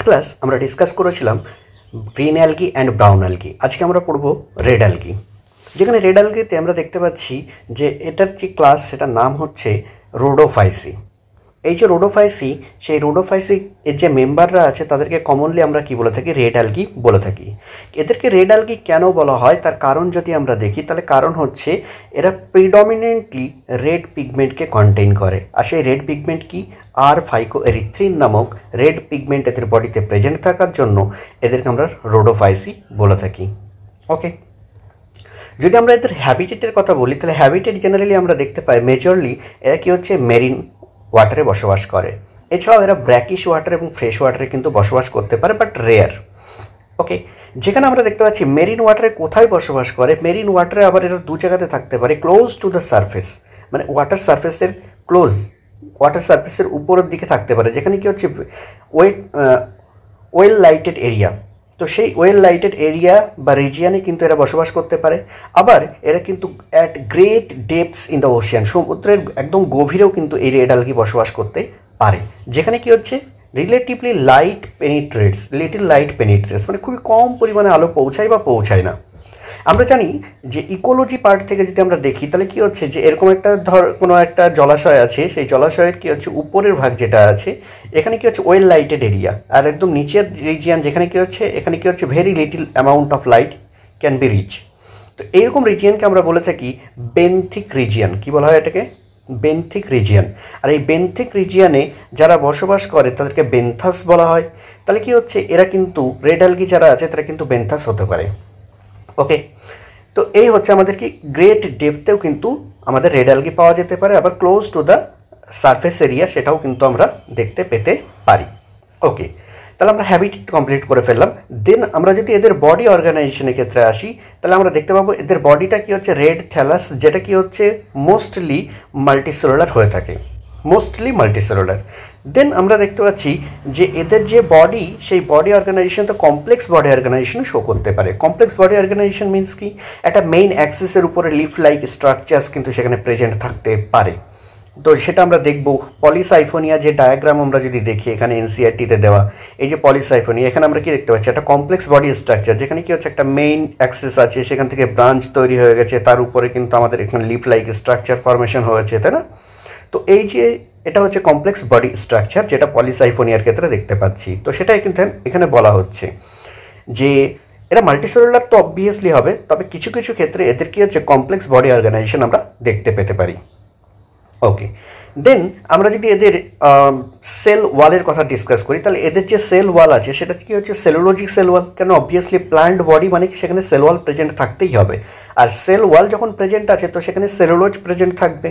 Class আমরা discuss করেছিলাম green algae and brown algae. আজকে আমরা পড়ব রেড অ্যালগি, যেখানে রেড অ্যালগিতে আমরা দেখতে পাচ্ছি যে এটার যে ক্লাস সেটার নাম হচ্ছে রোডোফাইসি। এই যে রোডোফাইসি, সেই রোডোফাইসি এর যে মেম্বাররা আছে তাদেরকে কমনলি আমরা কি বলে থাকি? রেড অ্যালগি বলে থাকি। এদেরকে রেড অ্যালগি কেন বলা হয় তার কারণ যদি আমরা দেখি, তাহলে কারণ হচ্ছে এরা প্রিডমিনেন্টলি রেড পিগমেন্টকে কন্টেইন করে। আর সেই রেড পিগমেন্ট কি? আর ফাইকোএরিথ্রিন নামক রেড পিগমেন্ট এদের বডিতে প্রেজেন্ট থাকার জন্য এদেরকে আমরা রোডোফাইসি বলে থাকি। ওকে, যদি আমরা এদের হ্যাবিটেটের কথা বলি, তাহলে হ্যাবিটেট জেনারেলি আমরা দেখতে পাই মেজরলি এরা কি হচ্ছে মেরিন ওয়াটারে বসবাস করে। এছাড়াও এরা ব্র্যাকিশ ওয়াটার এবং ফ্রেশ ওয়াটারে কিন্তু বসবাস করতে পারে, বাট রেয়ার। ওকে, যেখানে আমরা দেখতে পাচ্ছি মেরিন ওয়াটারে কোথায় বসবাস করে, মেরিন ওয়াটারে আবার এরা দু জায়গাতে থাকতে পারে, ক্লোজ টু দ্য সারফেস, মানে ওয়াটার সারফেসের ক্লোজ, ওয়াটার সারফেসের উপরের দিকে থাকতে পারে, যেখানে কি হচ্ছে ওয়েল লাইটেড এরিয়া। তো সেই ওয়েল লাইটেড এরিয়া বা রিজিয়ানে কিন্তু এরা বসবাস করতে পারে। আবার এরা কিন্তু at great depths in the ocean, সমুদ্রের একদম গভীরেও কিন্তু এই রেড অ্যালগি বসবাস করতে পারে, যেখানে কি হচ্ছে রিলেটিভলি লাইট পেনিট্রেটস, লিটিল লাইট পেনিট্রেটস, মানে খুবই কম পরিমাণে আলো পৌঁছায় বা পৌঁছায় না। আমরা জানি যে ইকোলজি পার্ট থেকে যদি আমরা দেখি, তাহলে কি হচ্ছে যে এরকম একটা কোনো একটা জলাশয় আছে, সেই জলাশয়ের কি হচ্ছে উপরের ভাগ যেটা আছে এখানে কি হচ্ছে ওয়েল লাইটেড এরিয়া, আর একদম নিচের রিজিয়ান যেখানে কি হচ্ছে এখানে কি হচ্ছে very little amount of light can be reach. তো এইরকম রিজিয়ানকে আমরা বলে থাকি বেন্থিক রিজিয়ান। কি বলা হয় এটাকে? Benthic region. আর এই বেন্থিক রিজিয়ানে যারা বসবাস করে তাদেরকে বেন্থাস বলা হয়। তাহলে কি হচ্ছে এরা কিন্তু রেড অ্যালগি যারা আছে তারা কিন্তু বেন্থাস হতে পারে। ওকে, তো এই হচ্ছে আমাদের কি গ্রেট ডেপথেও কিন্তু আমাদের রেড অ্যালগি পাওয়া যেতে পারে, আবার close to the surface area সেটাও কিন্তু আমরা দেখতে পেতে পারি। ওকে, তাহলে আমরা হ্যাবিটেট কমপ্লিট করে ফেললাম। দেন আমরা যদি এদের বডি অর্গানাইজেশনের ক্ষেত্রে আসি, তাহলে আমরা দেখতে পাবো এদের বডিটা কি হচ্ছে রেড থ্যালাস, যেটা কি হচ্ছে মোস্টলি মাল্টিসেলুলার হয়ে থাকে, মোস্টলি মাল্টিসেলুলার। দেন আমরা দেখতে পাচ্ছি যে এদের যে বডি, সেই বডি অর্গানাইজেশন তো কমপ্লেক্স বডি অর্গানাইজেশন শো করতে পারে। কমপ্লেক্স বডি অর্গানাইজেশন মিনস কি? একটা মেইন অ্যাক্সিসের উপরে লিফ লাইক স্ট্রাকচার্স কিন্তু সেখানে প্রেজেন্ট থাকতে পারে। তো সেটা আমরা দেখব পলিসাইফোনিয়া যে ডায়াগ্রাম আমরা যদি দেখি এখানে এনসিআরটিতে দেওয়া, এই যে পলিসাইফোনিয়া, এখানে আমরা কি দেখতে পাচ্ছি? একটা কমপ্লেক্স বডি স্ট্রাকচার, যেখানে কি হচ্ছে একটা মেইন অ্যাক্সিস আছে, সেখান থেকে ব্রাঞ্চ তৈরি হয়ে গেছে, তার উপরে কিন্তু আমাদের এখানে লিফ লাইক স্ট্রাকচার ফরমেশন হয়েছে, তাই না? তো এই যে এটা হচ্ছে কমপ্লেক্স বডি স্ট্রাকচার, যেটা পলিসাইফোনিয়ার ক্ষেত্রে দেখতে পাচ্ছি। তো সেটাই কিন্তু এখানে বলা হচ্ছে যে এরা মাল্টিসেলুলার তো অবভিয়াসলি হবে, তবে কিছু কিছু ক্ষেত্রে এদের কি হচ্ছে কমপ্লেক্স বডি অর্গানাইজেশন আমরা দেখতে পেতে পারি। ওকে, দেন আমরা যদি এদের সেল ওয়ালের কথা ডিসকাস করি, তাহলে এদের যে সেল ওয়াল আছে সেটা কি হচ্ছে সেলুলোজিক সেল ওয়াল। কেন? অবভিয়াসলি প্ল্যান্ট বডি মানে কি সেখানে সেল ওয়াল প্রেজেন্ট থাকতেই হবে, আর সেল ওয়াল যখন প্রেজেন্ট আছে তো সেখানে সেলুলোজ প্রেজেন্ট থাকবে।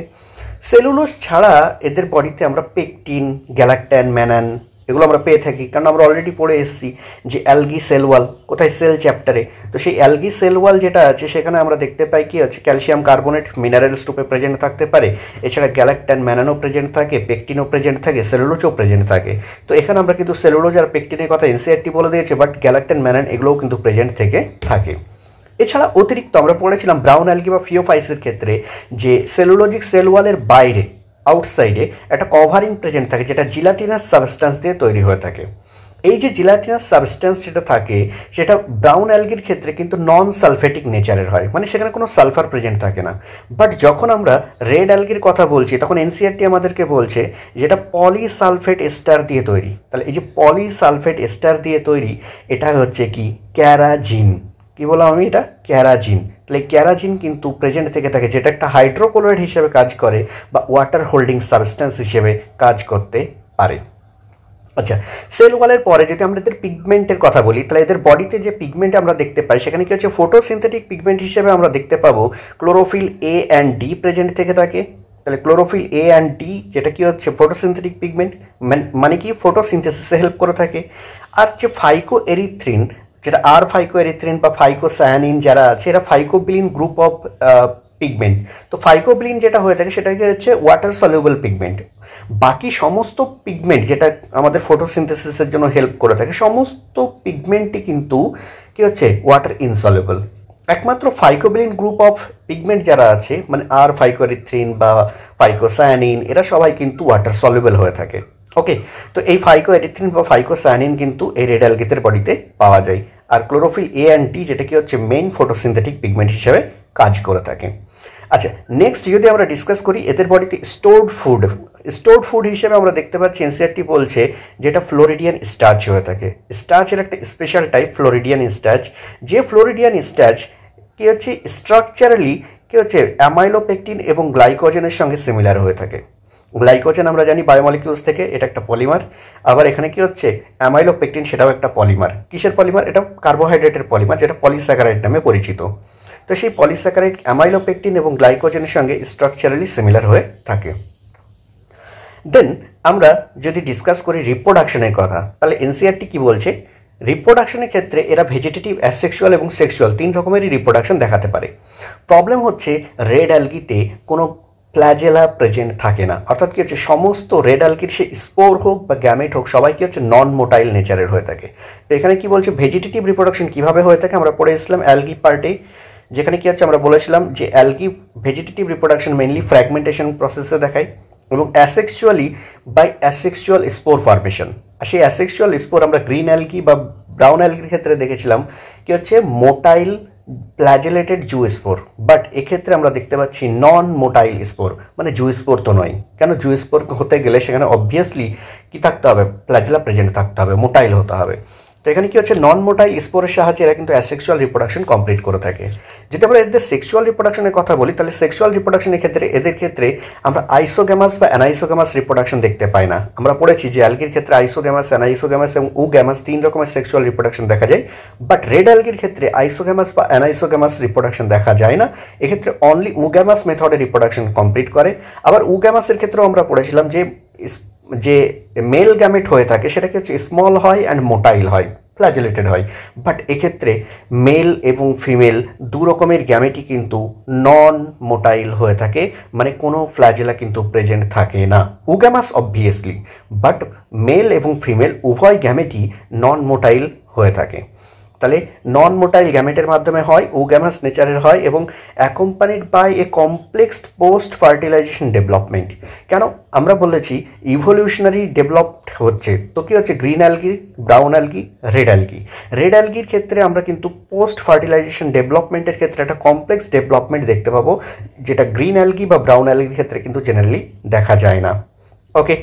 সেলুলোজ ছাড়া এদের বডিতে আমরা পেকটিন, গ্যালাকট্যান, ম্যানান এগুলো আমরা পেয়ে থাকি, কারণ আমরা অলরেডি পড়ে এসেছি যে অ্যালগি সেল ওয়াল কোথায়, সেল চ্যাপ্টারে। তো সেই অ্যালগি সেল ওয়াল যেটা আছে সেখানে আমরা দেখতে পাই কি হচ্ছে ক্যালসিয়াম কার্বনেট মিনারেলস রূপে প্রেজেন্ট থাকতে পারে। এছাড়া গ্যালাকট্যান, ম্যানানও প্রেজেন্ট থাকে, পেকটিনও প্রেজেন্ট থাকে, সেলুলোজও প্রেজেন্ট থাকে। তো এখানে আমরা কিন্তু সেলুলোজ আর পেকটিনের কথা এনসিআরটি বলে দিয়েছে, বাট গ্যালাকট্যান, ম্যানান এগুলোও কিন্তু প্রেজেন্ট থেকে থাকে। এছাড়া অতিরিক্ত আমরা পড়েছিলাম ব্রাউন অ্যালগি বা ফিওফাইসের ক্ষেত্রে যে সেলুলোজিক সেল ওয়ালের বাইরে আউটসাইডে একটা কভারিং প্রেজেন্ট থাকে, যেটা জিলাটিনাস সাবস্ট্যান্স দিয়ে তৈরি হয়ে থাকে। এই যে জিলাটিনাস সাবস্ট্যান্স যেটা থাকে সেটা ব্রাউন অ্যালগির ক্ষেত্রে কিন্তু নন সালফেটিক নেচারের হয়, মানে সেখানে কোনো সালফার প্রেজেন্ট থাকে না। বাট যখন আমরা রেড অ্যালগির কথা বলছি তখন এনসিআরটি আমাদেরকে বলছে যেটা পলিসালফেট এস্টার দিয়ে তৈরি। তাহলে এই যে পলিসালফেট এস্টার দিয়ে তৈরি, এটা হচ্ছে কি ক্যারাজিন। কি বললাম আমি? এটা ক্যারাজিন। তাহলে ক্যারাজিন কিন্তু প্রেজেন্ট থেকে থাকে, যেটা একটা হাইড্রোকলোরাইড হিসেবে কাজ করে বা ওয়াটার হোল্ডিং সাবস্ট্যান্স হিসেবে কাজ করতে পারে। আচ্ছা, সেল ওয়ালের পরে যদি আমরা এদের পিগমেন্টের কথা বলি, তাহলে এদের বডিতে যে পিগমেন্ট আমরা দেখতে পাই সেখানে কি হচ্ছে ফটোসিনথেটিক পিগমেন্ট হিসেবে আমরা দেখতে পাবো chlorophyll a and D present থেকে থাকে। তাহলে ক্লোরোফিল এ অ্যান্ড ডি যেটা কি হচ্ছে ফটোসিনথেটিক পিগমেন্ট, মানে কি ফটোসিনথেসিসে হেল্প করে থাকে। আর যে ফাইকোএরিথ্রিন, যেটা আর ফাইকোএরিথ্রিন বা ফাইকোসায়ানিন যারা আছে, এরা ফাইকোবিলিন গ্রুপ অফ পিগমেন্ট। তো ফাইকোবিলিন যেটা হয়ে থাকে সেটা হচ্ছে ওয়াটার সলিউবল পিগমেন্ট। বাকি সমস্ত পিগমেন্ট যেটা আমাদের ফটোসিনথেসিসের জন্য হেল্প করে থাকে, সমস্ত পিগমেন্টই কিন্তু কি হচ্ছে ওয়াটার ইনসলিউবল। একমাত্র ফাইকোবিলিন গ্রুপ অফ পিগমেন্ট যারা আছে, মানে আর ফাইকোএরিথ্রিন বা ফাইকোসায়ানিন, এরা সবাই কিন্তু ওয়াটার সলিউবল হয়ে থাকে। ওকে, তো এই ফাইকোএরিথ্রিন বা ফাইকোসায়ানিন কিন্তু এই রেড অ্যালগিদের বডিতে পাওয়া যায়। আর ক্লোরোফিল এ অ্যান্ড ডি যেটা কি হচ্ছে মেইন ফটোসিনথেটিক পিগমেন্ট হিসেবে কাজ করে থাকে। আচ্ছা, নেক্সট যদি আমরা ডিসকাস করি এদের বডিতে স্টোরড ফুড হিসেবে আমরা দেখতে পাচ্ছি এনসিআরটি বলছে যেটা ফ্লোরিডিয়ান স্টার্চ হয়ে থাকে। স্টার্চের একটা স্পেশাল টাইপ ফ্লোরিডিয়ান স্টার্চ, যে ফ্লোরিডিয়ান স্টার্চ কি হচ্ছে স্ট্রাকচারালি কি হচ্ছে অ্যামাইলোপেকটিন এবং গ্লাইকোজেনের সঙ্গে সিমিলার হয়ে থাকে। গ্লাইকোজেন আমরা জানি বায়োমলিকিউলস থেকে, এটা একটা পলিমার। আবার এখানে কি হচ্ছে অ্যামাইলোপেকটিন, সেটাও একটা পলিমার। কিসের পলিমার? এটা কার্বোহাইড্রেটের পলিমার, যেটা পলিস্যাকারাইড নামে পরিচিত। তো সেই পলিস্যাকারাইড অ্যামাইলোপেকটিন এবং গ্লাইকোজেনের সঙ্গে স্ট্রাকচারালি সিমিলার হয়ে থাকে। দেন আমরা যদি ডিসকাস করি রিপ্রোডাকশনের কথা, তাহলে এনসিআরটি কি বলছে? রিপ্রোডাকশনের ক্ষেত্রে এরা ভেজিটেটিভ, অ্যাসেক্সুয়াল এবং সেক্সুয়াল তিন রকমেরই রিপ্রোডাকশন দেখাতে পারে। প্রবলেম হচ্ছে রেড অ্যালগিতে কোনো ফ্ল্যাজেলা প্রেজেন্ট থাকে না, অর্থাৎ কি হচ্ছে সমস্ত রেড অ্যালগির সে স্পোর হোক বা গ্যামেট হোক সবাই কি হচ্ছে নন মোটাইল নেচারের হয়ে থাকে। তো এখানে কি বলছে ভেজিটেটিভ রিপ্রোডাকশন কীভাবে হয়ে থাকে আমরা পড়ে এসলাম অ্যালগি পার্টে, যেখানে কি হচ্ছে আমরা বলেছিলাম যে algae vegetative reproduction mainly fragmentation প্রসেসে দেখায় এবং asexually by asexual spore formation. আর সেই অ্যাসেক্সুয়াল স্পোর আমরা গ্রিন অ্যালগি বা ব্রাউন অ্যালগির ক্ষেত্রে দেখেছিলাম কি হচ্ছে motile flagellated zoospore, but এক্ষেত্রে আমরা দেখতে পাচ্ছি নন মোটাইল স্পোর, মানে জু স্পোর তো নয়। কেন? জু স্পোর হতে গেলে সেখানে অবভিয়াসলি কি থাকতে হবে? ফ্ল্যাজেলা প্রেজেন্ট থাকতে হবে, মোটাইল হতে হবে। তো এখানে কি হচ্ছে নন মোটাইল স্পোরের সাহায্যে এরা কিন্তু অ্যাসেক্সুয়াল রিপ্রোডাকশন কমপ্লিট করে থাকে। যদি আমরা এদের সেক্সুয়াল রিপ্রোডাকশনের কথা বলি, তাহলে সেক্সুয়াল রিপ্রোডাকশনের ক্ষেত্রে এদের ক্ষেত্রে আমরা আইসোগ্যামাস বা অ্যানাইসোগ্যামাস রিপ্রোডাকশন দেখতে পাই না। আমরা পড়েছি যে অ্যালগির ক্ষেত্রে আইসোগ্যামাস, অ্যানাইসোগ্যামাস এবং উগ্যামাস তিন রকমের সেক্সুয়াল রিপ্রোডাকশন দেখা যায়, বাট রেড অ্যালগির ক্ষেত্রে আইসোগ্যামাস বা অ্যানাইসোগ্যামাস রিপ্রোডাকশন দেখা যায় না। এক্ষেত্রে অনলি উগ্যামাস মেথডে রিপ্রোডাকশন কমপ্লিট করে। আবার উগ্যামাসের ক্ষেত্রেও আমরা পড়েছিলাম যে মেল গ্যামেট হয়ে থাকে সেটা কি হচ্ছে স্মল হয় অ্যান্ড মোটাইল হয়, ফ্ল্যাজেলেটেড হয়। বাট এক্ষেত্রে মেল এবং ফিমেল দু রকমের গ্যামেটই কিন্তু নন মোটাইল হয়ে থাকে, মানে কোনো ফ্ল্যাজেলা কিন্তু প্রেজেন্ট থাকে না। উগ্যামাস অবভিয়াসলি, বাট মেল এবং ফিমেল উভয় গ্যামেটই নন মোটাইল হয়ে থাকে। তাহলে নন মোটাইল গ্যামেটের মাধ্যমে হয়, উগ্যামাস নেচারের হয় এবং accompanied by a complex post fertilization development. কেন? আমরা বলেছি ইভলিউশনারি ডেভেলপড হচ্ছে, তো কী হচ্ছে green algae, brown algae, red algae. Red অ্যালগির ক্ষেত্রে আমরা কিন্তু পোস্ট ফার্টিলাইজেশন ডেভেলপমেন্টের ক্ষেত্রে একটা কমপ্লেক্স ডেভেলপমেন্ট দেখতে পাবো, যেটা গ্রিন অ্যালগি বা ব্রাউন অ্যালগির ক্ষেত্রে কিন্তু জেনারেলি দেখা যায় না। ওকে,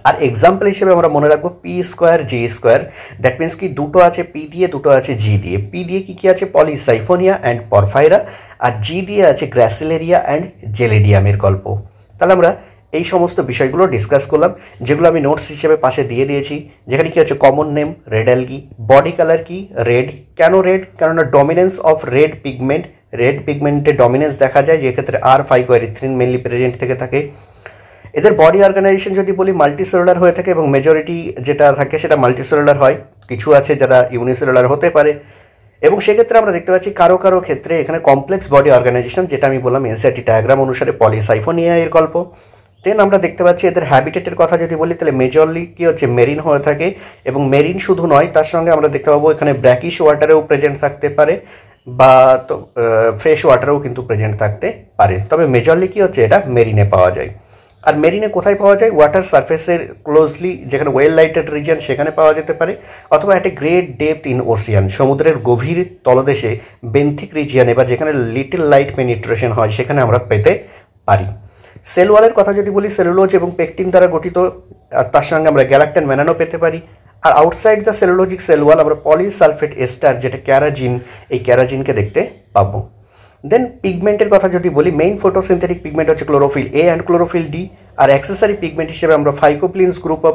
আর এক্সাম্পল হিসেবে আমরা মনে রাখবো P square G square, that means কি দুটো আছে পি দিয়ে, দুটো আছে জি দিয়ে। পি দিয়ে কী কী আছে? পলিসাইফোনিয়া অ্যান্ড পরফাইরা, আর জি দিয়ে আছে গ্র্যাসিলেরিয়া অ্যান্ড জেলেডিয়ামের গল্প। তাহলে আমরা এই সমস্ত বিষয়গুলো ডিসকাস করলাম, যেগুলো আমি নোটস হিসেবে পাশে দিয়ে দিয়েছি। যেখানে কি হচ্ছে common name red algae, body colour কি রেড। কেন রেড? কেননা dominance of red pigment, red পিগমেন্টের ডমিনেন্স দেখা যায়, যে ক্ষেত্রে আর ফাইকোএরিথ্রিন মেনলি প্রেজেন্ট থেকে থাকে। এদের বডি অর্গানাইজেশন যদি বলি মাল্টিসেলুলার হয়ে থাকে এবং মেজরিটি যেটা থাকে সেটা মাল্টিসেলুলার হয়, কিছু আছে যারা ইউনিসেলুলার হতে পারে। এবং সেক্ষেত্রে আমরা দেখতে পাচ্ছি কারো কারো ক্ষেত্রে এখানে কমপ্লেক্স বডি অর্গানাইজেশন, যেটা আমি বললাম এনসিআরটি ডায়াগ্রাম অনুসারে পলিসাইফোনিয়া এর গল্প। দেন আমরা দেখতে পাচ্ছি এদের হ্যাবিটেটের কথা যদি বলি, তাহলে মেজরলি কি হচ্ছে মেরিন হয়ে থাকে, এবং মেরিন শুধু নয় তার সঙ্গে আমরা দেখতে পাবো এখানে ব্র্যাকিশ ওয়াটারেও প্রেজেন্ট থাকতে পারে, বা তো ফ্রেশ ওয়াটারেও কিন্তু প্রেজেন্ট থাকতে পারে। তবে মেজরলি কি হচ্ছে এটা মেরিনে পাওয়া যায়। আর মেরিনে কোথায় পাওয়া যায়? ওয়াটার সারফেসের ক্লোজলি, যেখানে ওয়েল লাইটেড রিজিয়ন সেখানে পাওয়া যেতে পারে, অথবা একটা গ্রেট ডেপথ ইন ওশিয়ান, সমুদ্রের গভীর তলদেশে বেন্থিক রিজিয়নে বা যেখানে লিটল লাইট পেনিট্রেশন হয় সেখানে আমরা পেতে পারি। সেল ওয়ালের কথা যদি বলি, সেলুলোজ এবং পেকটিন দ্বারা গঠিত, আর তার সঙ্গে আমরা গ্যালাক্টান ম্যানানো পেতে পারি। আর outside the cellulosic cell wall আমরা পলিসালফেট এস্টার, যেটা ক্যারাজিন, এই ক্যারাজিনকে দেখতে পাবো। দেন পিগমেন্টের কথা যদি বলি, মেইন ফটোসিনথেটিক পিগমেন্ট হচ্ছে chlorophyll a and chlorophyll d, আর অ্যাক্সেসরি পিগমেন্ট হিসেবে আমরা ফাইকোপ্লিনস গ্রুপ অফ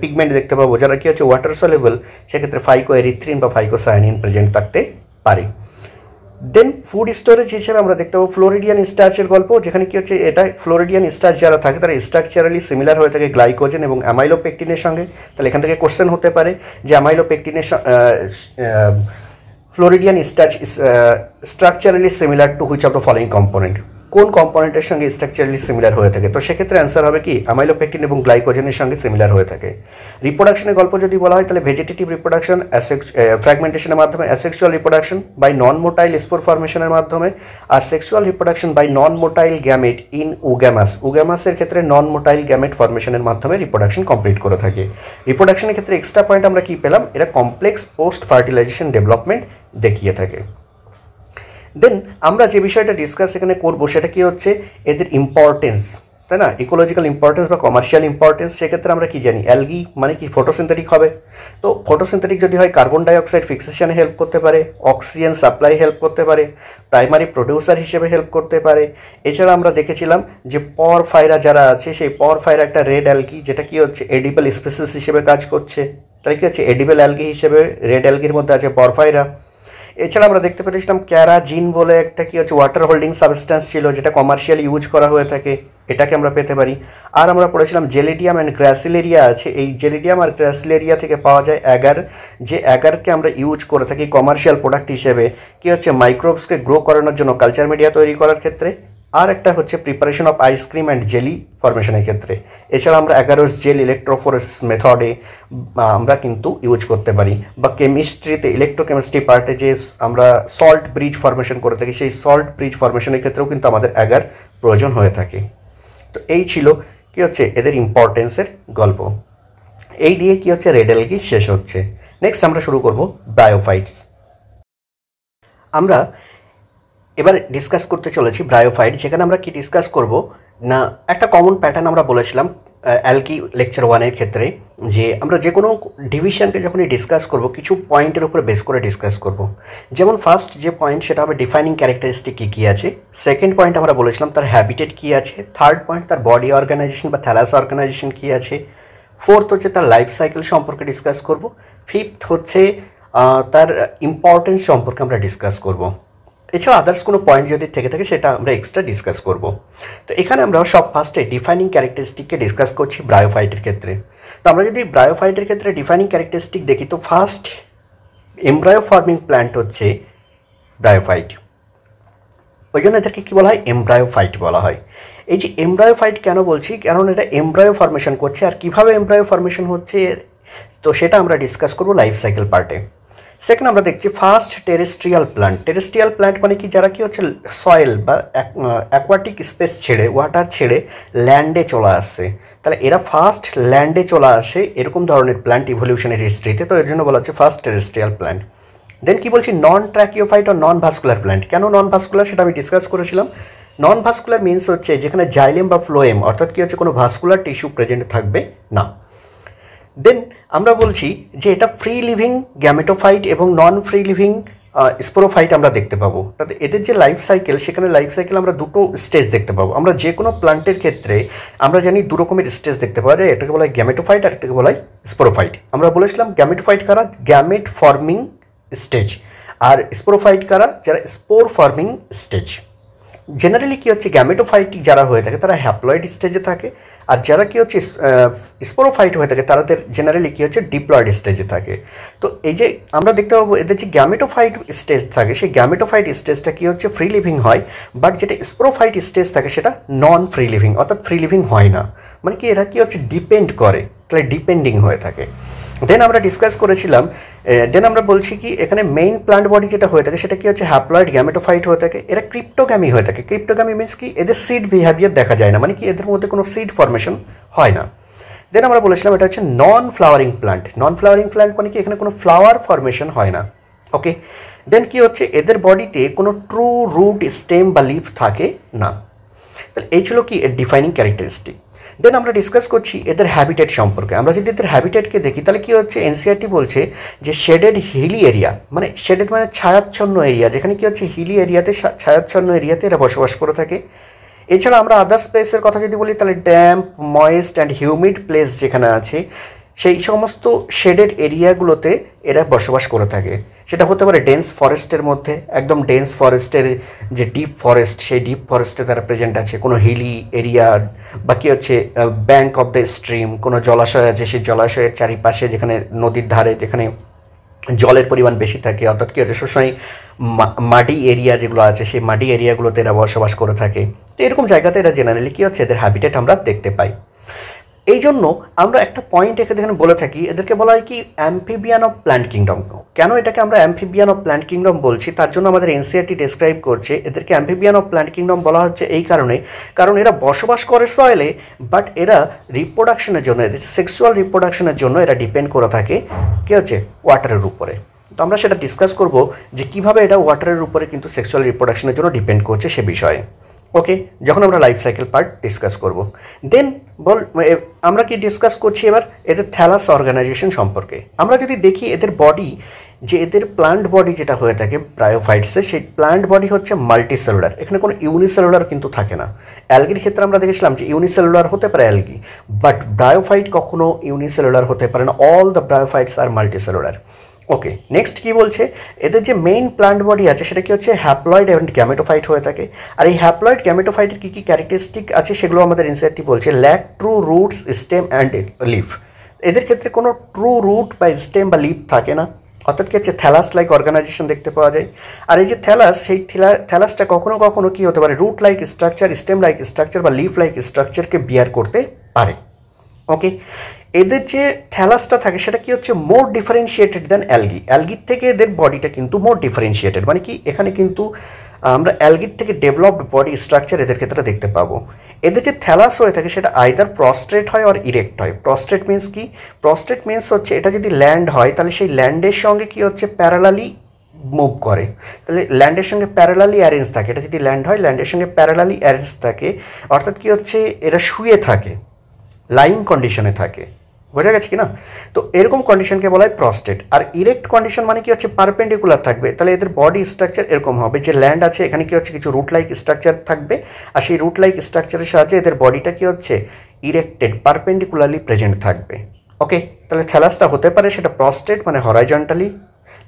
পিগমেন্ট দেখতে পাবো, যারা কি হচ্ছে ওয়াটার সলিউবল, সেক্ষেত্রে ফাইকোএরিথ্রিন বা ফাইকোসায়ানিন প্রেজেন্ট থাকতে পারে। দেন ফুড স্টোরেজ হিসেবে আমরা দেখতে পাবো ফ্লোরিডিয়ান স্টার্চের গল্প, যেখানে কি হচ্ছে এটা ফ্লোরিডিয়ান স্টার্চ যারা থাকে তারা স্ট্রাকচারালি সিমিলার হয়ে থাকে গ্লাইকোজেন এবং অ্যামাইলোপেকটিনের সঙ্গে। তাহলে এখান থেকে কোশ্চেন হতে পারে যে অ্যামাইলোপেকটিনের floridean starch is structurally similar to which of the following component? কোন কম্পোনেন্টের সঙ্গে স্ট্রাকচারালি সিমিলার হয়ে থাকে? তো সেক্ষেত্রে অ্যান্সার হবে কি অ্যামাইলোপেকটিন এবং গ্লাইকোজেনের সঙ্গে সিমিলার হয়ে থাকে। রিপ্রোডাকশনের গল্প যদি বলা হয় তাহলে ভেজিটেটিভ রিপ্রোডাকশন ফ্র্যাগমেন্টেশনের মাধ্যমে, asexual reproduction by non motile spore ফর্মেশনের মাধ্যমে, আর sexual reproduction by non motile gamete in oogamous. উগ্যামাসের ক্ষেত্রে নন মোটাইল গ্যামেট ফর্মেশনের মাধ্যমে রিপ্রোডাকশন কমপ্লিট করে থাকে। রিপ্রোডাকশনের ক্ষেত্রে এক্সট্রা পয়েন্ট আমরা কি পেলাম? এরা কমপ্লেক্স পোস্ট ফার্টিলাইজেশন ডেভেলপমেন্ট দেখিয়ে থাকে। দেন আমরা যে বিষয়টা ডিসকাস এখানে করবো সেটা কি হচ্ছে এদের ইম্পর্টেন্স, তাই না? ইকোলজিক্যাল ইম্পর্টেন্স বা কমার্শিয়াল ইম্পর্টেন্স। সেক্ষেত্রে আমরা কি জানি অ্যালগি মানে কি ফটোসিনথেটিক হবে। তো ফটোসিনথেটিক যদি হয় কার্বন ডাইঅক্সাইড ফিক্সেশনে হেল্প করতে পারে, অক্সিজেন সাপ্লাই হেল্প করতে পারে, প্রাইমারি প্রডিউসার হিসেবে হেল্প করতে পারে। এছাড়া আমরা দেখেছিলাম যে পরফাইরা যারা আছে সেই পরফাইরা একটা রেড অ্যালগি যেটা কি হচ্ছে এডিবল স্পিসিস হিসেবে কাজ করছে। তাহলে কি হচ্ছে এডিবল অ্যালগি হিসেবে রেড অ্যালগির মধ্যে আছে পরফাইরা। এছাড়া আমরা দেখতে পেরেছিলাম ক্যারাজিন বলে একটা কি হচ্ছে ওয়াটার হোল্ডিং সাবস্ট্যান্স ছিল যেটা কমার্শিয়ালি ইউজ করা হয়ে থাকে, এটাকে আমরা পেতে পারি। আর আমরা পড়েছিলাম জেলিডিয়াম অ্যান্ড গ্রাসিলেরিয়া আছে, এই জেলিডিয়াম আর গ্রাসিলেরিয়া থেকে পাওয়া যায় অ্যাগার, যে অ্যাগারকে আমরা ইউজ করে থাকি কমার্শিয়াল প্রোডাক্ট হিসেবে কি হচ্ছে মাইক্রোবসকে গ্রো করানোর জন্য কালচার মিডিয়া তৈরি করার ক্ষেত্রে, আর একটা হচ্ছে preparation of ice cream and jelly ফরমেশনের ক্ষেত্রে। এছাড়া আমরা অ্যাগারোস জেল ইলেকট্রোফোরেস মেথডে আমরা কিন্তু ইউজ করতে পারি, বা কেমিস্ট্রিতে ইলেকট্রোকেমিস্ট্রি পার্টে যে আমরা সল্ট ব্রিজ ফরমেশন করে থাকি সেই সল্ট ব্রিজ ফরমেশনের ক্ষেত্রেও কিন্তু আমাদের অ্যাগার প্রয়োজন হয়ে থাকে। তো এই ছিল কি হচ্ছে এদের ইম্পর্টেন্সের গল্প। এই দিয়ে কি হচ্ছে রেড অ্যালগি শেষ হচ্ছে। নেক্সট আমরা শুরু করব ব্রায়োফাইটস। আমরা এবার ডিসকাস করতে চলেছি ব্রায়োফাইট, যেখানে আমরা কি ডিসকাস করব না একটা কমন প্যাটার্ন আমরা বলেছিলাম অ্যালগি লেকচার 1-এর ক্ষেত্রে যে আমরা যে কোনো ডিভিশনকে যখনই ডিসকাস করব কিছু পয়েন্টের উপরে বেস করে ডিসকাস করব। যেমন ফার্স্ট যে পয়েন্ট সেটা হবে ডিফাইনিং ক্যারেক্টারিস্টিক কী কী আছে, সেকেন্ড পয়েন্ট আমরা বলেছিলাম তার হ্যাবিটেট কী আছে, থার্ড পয়েন্ট তার বডি অর্গানাইজেশন বা থ্যালাস অর্গানাইজেশন কী আছে, ফোর্থ হচ্ছে তার লাইফ সাইকেল সম্পর্কে ডিসকাস করব, ফিফথ হচ্ছে তার ইম্পর্টেন্স সম্পর্কে আমরা ডিসকাস করব। এছাড়া আদার্স কোনো পয়েন্ট যদি থেকে থাকে সেটা আমরা এক্সট্রা ডিসকাস করব। তো এখানে আমরা সব ফার্স্টে ডিফাইনিং ক্যারেক্টারিস্টিককে ডিসকাস করছি ব্রায়োফাইটের ক্ষেত্রে। তো আমরা যদি ব্রায়োফাইটের ক্ষেত্রে ডিফাইনিং ক্যারেক্টারিস্টিক দেখি তো ফার্স্ট এমব্রায়ো ফর্মিং প্ল্যান্ট হচ্ছে ব্রায়োফাইট, ওই জন্য এদেরকে কী বলা হয় এমব্রায়োফাইট বলা হয়। এই যে এমব্রায়োফাইট কেন বলছি, কারণ এটা এমব্রায়ো ফর্মেশন করছে, আর কীভাবে এমব্রায়ো ফর্মেশন হচ্ছে তো সেটা আমরা ডিসকাস করব লাইফ সাইকেল পার্টে। সেকেন্ড আমরা দেখছি first terrestrial plant. Terrestrial plant মানে কি যারা কি হচ্ছে সয়েল বা অ্যাকোয়াটিক স্পেস ছেড়ে ওয়াটার ছেড়ে ল্যান্ডে চলে আসছে, তাহলে এরা ফার্স্ট ল্যান্ডে চলে আসে এরকম ধরনের প্ল্যান্ট ইভলিউশনের হিস্ট্রিতে, তো এর জন্য বলা হচ্ছে ফার্স্ট টেরেস্ট্রিয়াল প্ল্যান্ট। দেন কি বলছি নন ট্র্যাকিওফাইট আর নন ভাস্কুলার প্ল্যান্ট। কেন নন ভাস্কুলার সেটা আমি ডিসকাস করেছিলাম। নন ভাস্কুলার মিনস হচ্ছে যেখানে জাইলেম বা ফ্লোয়েম অর্থাৎ কি হচ্ছে কোনো ভাস্কুলার টিস্যু প্রেজেন্ট থাকবে না। দেন আমরা বলছি যে এটা ফ্রি লিভিং গ্যামেটোফাইট এবং নন ফ্রি লিভিং স্পোরোফাইট আমরা দেখতে পাবো। তাতে এদের যে লাইফ সাইকেল সেখানে লাইফ সাইকেল আমরা দুটো স্টেজ দেখতে পাবো। আমরা যে কোনো প্লান্টের ক্ষেত্রে আমরা জানি দু রকমের স্টেজ দেখতে পাওয়া যায়, এটাকে বলা হয় গ্যামেটোফাইট আর এটাকে বলা হয় স্পোরোফাইট। আমরা বলেছিলাম গ্যামেটোফাইট কারা গ্যামেট ফর্মিং স্টেজ, আর স্পোরোফাইট কারা যারা স্পোর ফর্মিং স্টেজ। জেনারেলি কী হচ্ছে গ্যামেটোফাইট যারা হয়ে থাকে তারা হ্যাপ্লয়েড স্টেজে থাকে, আর যারা কি হচ্ছে স্পোরোফাইট হয়ে থাকে তাদের জেনারেলি কী হচ্ছে ডিপ্লয়েড স্টেজে থাকে। তো এই যে আমরা দেখতে পাবো এদের যে গ্যামেটোফাইট স্টেজ থাকে সেই গ্যামেটোফাইট স্টেজটা কী হচ্ছে ফ্রি লিভিং হয়, বাট যেটা স্পোরোফাইট স্টেজ থাকে সেটা নন ফ্রি লিভিং অর্থাৎ ফ্রি লিভিং হয় না, মানে কি এরা কী হচ্ছে ডিপেন্ড করে, তাহলে ডিপেন্ডিং হয়ে থাকে। দেন আমরা ডিসকাস করেছিলাম, দেন আমরা বলছি কি এখানে মেইন প্লান্ট বডি যেটা হয়ে থাকে সেটা কি হচ্ছে হ্যাপ্লয়েড গ্যামেটোফাইট হয়ে থাকে, এরা ক্রিপ্টোগ্যামি হয়ে থাকে। ক্রিপ্টোগ্যামি মিনস কি এদের সিড বিহেভিয়ার দেখা যায় না, মানে কি এদের মধ্যে কোনো সিড ফর্মেশন হয় না। দেন আমরা বলেছিলাম এটা হচ্ছে নন ফ্লাওয়ারিং প্লান্ট। নন ফ্লাওয়ারিং প্লান্ট মানে কি এখানে কোনো ফ্লাওয়ার ফর্মেশন হয় না। ওকে, দেন কি হচ্ছে এদের বডিতে কোনো ট্রু রুট স্টেম বা লিফ থাকে না। তাহলে এই ছিল কি এর ডিফাইনিং ক্যারেক্টারিস্টিক। দেন আমরা ডিসকাস করছি এদের হ্যাবিটেট সম্পর্কে। আমরা যদি এদের হ্যাবিটেটকে দেখি তাহলে কী হচ্ছে এনসিআরটি বলছে যে শেডেড হিলি এরিয়া, মানে শেডেড মানে ছায়াচ্ছন্ন এরিয়া, যেখানে কী হচ্ছে হিলি এরিয়াতে ছায়াচ্ছন্ন এরিয়াতে এরা বসবাস করে থাকে। এছাড়া আমরা আদার্স প্লেসের কথা যদি বলি তাহলে damp moist and humid place যেখানে আছে সেই সমস্ত শেডেড এরিয়াগুলোতে এরা বসবাস করে থাকে। সেটা হতে পারে ডেন্স ফরেস্টের মধ্যে, একদম ডেন্স ফরেস্টের যে ডিপ ফরেস্ট সেই ডিপ ফরেস্টে তারা প্রেজেন্ট আছে, কোনো হিলি এরিয়া বা কী হচ্ছে ব্যাঙ্ক অফ দ্য স্ট্রিম, কোনো জলাশয় আছে সেই জলাশয়ের চারিপাশে যেখানে নদীর ধারে যেখানে জলের পরিমাণ বেশি থাকে, অর্থাৎ কী হচ্ছে সবসময় মাটি এরিয়া যেগুলো আছে সেই মাটি এরিয়াগুলোতে এরা বসবাস করে থাকে। তো এরকম জায়গাতে এরা জেনারেলি কী হচ্ছে এদের হ্যাবিটেট আমরা দেখতে পাই। এই জন্য আমরা একটা পয়েন্ট এখানে বলে থাকি, এদেরকে বলা হয় কি অ্যাম্ফিবিয়ান অফ প্ল্যান্ট কিংডম। কেন এটাকে আমরা অ্যাম্ফিবিয়ান অফ প্ল্যান্ট কিংডম বলছি তার জন্য আমাদের এনসিইআরটি ডেসক্রাইব করছে এদেরকে অ্যাম্ফিবিয়ান অফ প্ল্যান্ট কিংডম বলা হচ্ছে এই কারণে, কারণ এরা বসবাস করে সয়েলে, বাট এরা রিপ্রোডাকশনের জন্য, সেক্সুয়াল রিপ্রোডাকশনের জন্য এরা ডিপেন্ড করে থাকে কী হচ্ছে ওয়াটারের উপরে। তো আমরা সেটা ডিসকাস করব যে কীভাবে এটা ওয়াটারের উপরে কিন্তু সেক্সুয়াল রিপ্রোডাকশনের জন্য ডিপেন্ড করছে সে বিষয়ে। ওকে, যখন আমরা লাইফ সাইকেল পার্ট ডিসকাস করব, দেন আমরা কি ডিসকাস করছি এবার এদের থ্যালাস অর্গানাইজেশন সম্পর্কে। আমরা যদি দেখি এদের বডি, যে এদের প্ল্যান্ট বডি যেটা হয়ে থাকে ব্রায়োফাইটসে, সেই প্ল্যান্ট বডি হচ্ছে মাল্টিসেলুলার, এখানে কোনো ইউনিসেলুলার কিন্তু থাকে না। অ্যালগির ক্ষেত্রে আমরা দেখেছিলাম যে ইউনিসেলুলার হতে পারে অ্যালগি, বাট ব্রায়োফাইট কখনো ইউনিসেলুলার হতে পারে না, অল দ্য ব্রায়োফাইটস আর মাল্টিসেলুলার। ওকে, নেক্সট কি বলছে, এদের যে মেইন প্ল্যান্ট বডি আছে সেটা কি হচ্ছে হ্যাপ্লয়েড এবং গ্যামেটোফাইট হয়ে থাকে। আর এই হ্যাপ্লয়েড গ্যামেটোফাইটের কী কী ক্যারেক্টারিস্টিক আছে সেগুলো আমাদের এনসিইআরটি বলছে, lack true roots, stem and leaf. এদের ক্ষেত্রে কোনো ট্রু রুট বা স্টেম বা লিফ থাকে না, অর্থাৎ কি হচ্ছে থ্যালাস লাইক অর্গানাইজেশন দেখতে পাওয়া যায়। আর এই যে থ্যালাস, সেই থ্যালাসটা কখনো কখনো কী হতে পারে root like structure, stem like structure বা লিফ লাইক স্ট্রাকচারকে বিয়ার করতে পারে। ওকে, এদের যে থ্যালাসটা থাকে সেটা কি হচ্ছে মোর ডিফারেন্সিয়েটেড দ্যান অ্যালগি। অ্যালগির থেকে এদের বডিটা কিন্তু মোর ডিফারেন্সিয়েটেড, মানে কি এখানে কিন্তু আমরা অ্যালগির থেকে ডেভেলপড বডি স্ট্রাকচার এদের ক্ষেত্রে দেখতে পাবো। এদের যে থ্যালাস হয়ে থাকে সেটা আইদার প্রস্ট্রেট হয় আর ইরেক্ট হয়। প্রস্ট্রেট মিনস কি, প্রস্ট্রেট মিনস হচ্ছে এটা যদি ল্যান্ড হয় তাহলে সেই ল্যান্ডের সঙ্গে কি হচ্ছে প্যারালালি মুভ করে, তাহলে ল্যান্ডের সঙ্গে প্যারালালি অ্যারেঞ্জ থাকে। এটা যদি ল্যান্ড হয় ল্যান্ডের সঙ্গে প্যারালালি অ্যারেঞ্জ থাকে, অর্থাৎ কি হচ্ছে এরা শুয়ে থাকে, লাইং কন্ডিশনে থাকে, বোঝা গেছে কি না? তো এরকম কন্ডিশনকে বলা হয় প্রস্টেট। আর ইরেক্ট কন্ডিশন মানে কি হচ্ছে পারপেন্ডিকুলার থাকবে, তাহলে এদের বডি স্ট্রাকচার এরকম হবে যে ল্যান্ড আছে, এখানে কি হচ্ছে কিছু রুট লাইক স্ট্রাকচার থাকবে, আর সেই রুট লাইক স্ট্রাকচারের সাহায্যে এদের বডিটা কি হচ্ছে ইরেক্টেড, পারপেন্ডিকুলারলি প্রেজেন্ট থাকবে। ওকে, তাহলে থ্যালাসটা হতে পারে সেটা প্রস্টেট মানে হরাইজন্টালি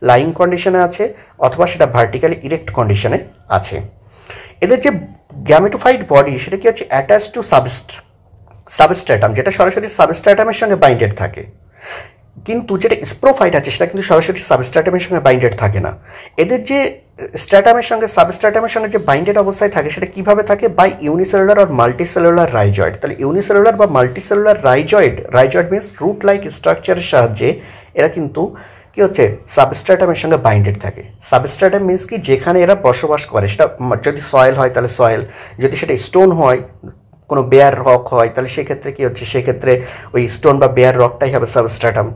লাইং কন্ডিশনে আছে, অথবা সেটা ভার্টিক্যালি ইরেক্ট কন্ডিশনে আছে। এদের যে গ্যামেটোফাইট বডি সেটা কি হচ্ছে অ্যাটাচ টু সাবস্ট্র্যাটাম, যেটা সরাসরি সাবস্ট্র্যাটামের সঙ্গে বাইন্ডেড থাকে, কিন্তু যেটা স্প্রোফাইট আছে সেটা কিন্তু সরাসরি সাবস্ট্র্যাটামের সঙ্গে বাইন্ডেড থাকে না। এদের যে স্ট্র্যাটামের সঙ্গে সাবস্ট্র্যাটামের সঙ্গে যে বাইন্ডেড অবস্থায় থাকে সেটা কীভাবে থাকে, বাই ইউনিসেলুলার আর মাল্টিসেলুলার রাইজয়েড। তাহলে ইউনিসেলুলার বা multicellular rhizoid means root like স্ট্রাকচারের সাহায্যে এরা কিন্তু কি হচ্ছে সাবস্ট্র্যাটামের সঙ্গে বাইন্ডেড থাকে। সাবস্ট্র্যাটাম মিনস কি যেখানে এরা বসবাস করে, সেটা যদি সয়েল হয় তাহলে সয়েল, যদি সেটা স্টোন হয়, কোনো বেয়ার রক হয়, তাহলে সেক্ষেত্রে কী হচ্ছে সেক্ষেত্রে ওই স্টোন বা বেয়ার রকটাই হবে সাবস্ট্র্যাটাম।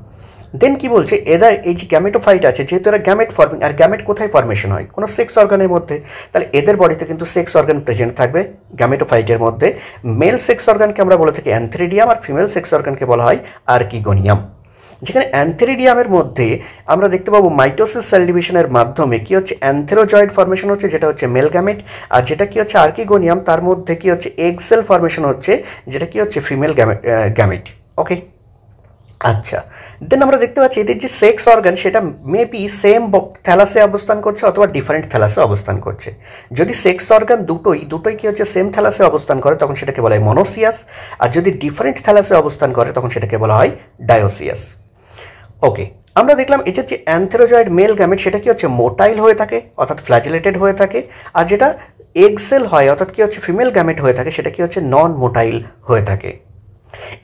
দেন কি বলছে, এরা এই যে গ্যামেটোফাইট আছে, যেহেতু এরা গ্যামেট ফর্মিং, আর গ্যামেট কোথায় ফর্মেশন হয় কোনো সেক্স অর্গানের মধ্যে, তাহলে এদের বডিতে কিন্তু সেক্স অর্গান প্রেজেন্ট থাকবে গ্যামেটোফাইটের মধ্যে। মেল সেক্স অর্গানকে আমরা বলে থাকি অ্যান্থেরিডিয়াম, আর ফিমেল সেক্স অর্গানকে বলা হয় আর্কিগোনিয়াম। যেখানে অ্যান্থেরিডিয়ামের মধ্যে আমরা দেখতে পাবো মাইটোসিস সেল ডিভিশনের মাধ্যমে কি হচ্ছে অ্যান্থেরোজয়েড ফর্মেশন হচ্ছে, যেটা হচ্ছে মেল গ্যামেট, আর যেটা কি হচ্ছে আর্কিগোনিয়াম তার মধ্যে কি হচ্ছে এগ সেল ফর্মেশন হচ্ছে, যেটা কি হচ্ছে ফিমেল গ্যামেট। ওকে, আচ্ছা, দেন আমরা দেখতে পাচ্ছি এদের যে সেক্স অর্গান সেটা মেবি সেম থ্যালাসে অবস্থান করছে অথবা ডিফারেন্ট থ্যালাসে অবস্থান করছে। যদি সেক্স অর্গান দুটোই কি হচ্ছে সেম থ্যালাসে অবস্থান করে তখন সেটাকে বলা হয় মনোসিয়াস, আর যদি ডিফারেন্ট থ্যালাসে অবস্থান করে তখন সেটাকে বলা হয় ডায়োসিয়াস। ওকে, আমরা দেখলাম এটা যে অ্যান্থেরোজয়েড মেল গ্যামেট সেটা কি হচ্ছে মোটাইল হয়ে থাকে অর্থাৎ ফ্ল্যাজেলেটেড হয়ে থাকে, আর যেটা এগসেল হয় অর্থাৎ কি হচ্ছে ফিমেল গ্যামেট হয়ে থাকে সেটা কি হচ্ছে নন মোটাইল হয়ে থাকে।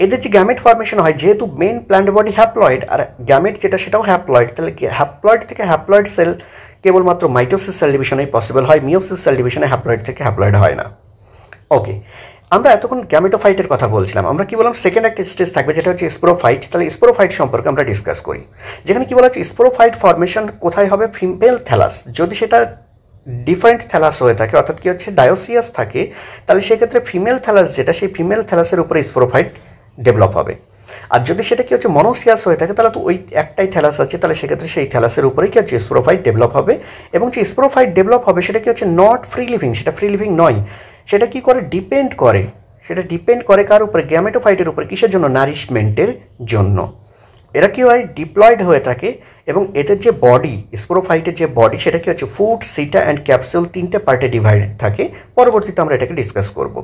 এদের যে গ্যামেট ফর্মেশন হয়, যেহেতু মেন প্ল্যান্ট বডি হ্যাপ্লয়েড আর গ্যামেট যেটা সেটাও হ্যাপ্লয়েড, তাহলে হ্যাপ্লয়েড থেকে হ্যাপ্লয়েড সেল কেবলমাত্র মাইটোসিস সেল ডিভিশনেই পসিবল হয়, মিওসিস সেল ডিভিশনে হ্যাপ্লয়েড থেকে হ্যাপ্লয়েড হয় না। ওকে, আমরা এতক্ষণ গ্যামেটোফাইটের কথা বলছিলাম, আমরা কি বললাম সেকেন্ড একটা স্টেজ থাকবে যেটা হচ্ছে স্পোরোফাইট। তাহলে স্পোরোফাইট সম্পর্কে আমরা ডিসকাস করি, যেখানে কি বলা হচ্ছে স্পোরোফাইট ফর্মেশন কোথায় হবে, ফিমেল থ্যালাস। যদি সেটা ডিফারেন্ট থ্যালাস হয়ে থাকে অর্থাৎ কি হচ্ছে ডায়োসিয়াস থাকে, তাহলে সেক্ষেত্রে ফিমেল থ্যালাস যেটা সেই ফিমেল থ্যালাসের উপরে স্পোরোফাইট ডেভেলপ হবে। আর যদি সেটা কি হচ্ছে মনোসিয়াস হয়ে থাকে তাহলে তো ওই একটাই থ্যালাস আছে, তাহলে সেক্ষেত্রে সেই থ্যালাসের উপরেই কি হচ্ছে স্পোরোফাইট ডেভেলপ হবে। এবং যে স্পোরোফাইট ডেভেলপ হবে সেটা কি হচ্ছে নট ফ্রি লিভিং, সেটা ফ্রি লিভিং নয়, সেটা কি করে ডিপেন্ড করে কার উপরে, গ্যামেটোফাইটের উপরে। কিসের জন্য, নারিশমেন্টের জন্য। এরা কি হয় ডিপ্লয়েড হয়ে থাকে, এবং এদের যে বডি স্পোরোফাইটের যে বডি সেটা কি হচ্ছে ফুট, সিটা অ্যান্ড ক্যাপসুল তিনটে পার্টে ডিভাইডেড থাকে। পরবর্তীতে আমরা এটাকে ডিসকাস করব।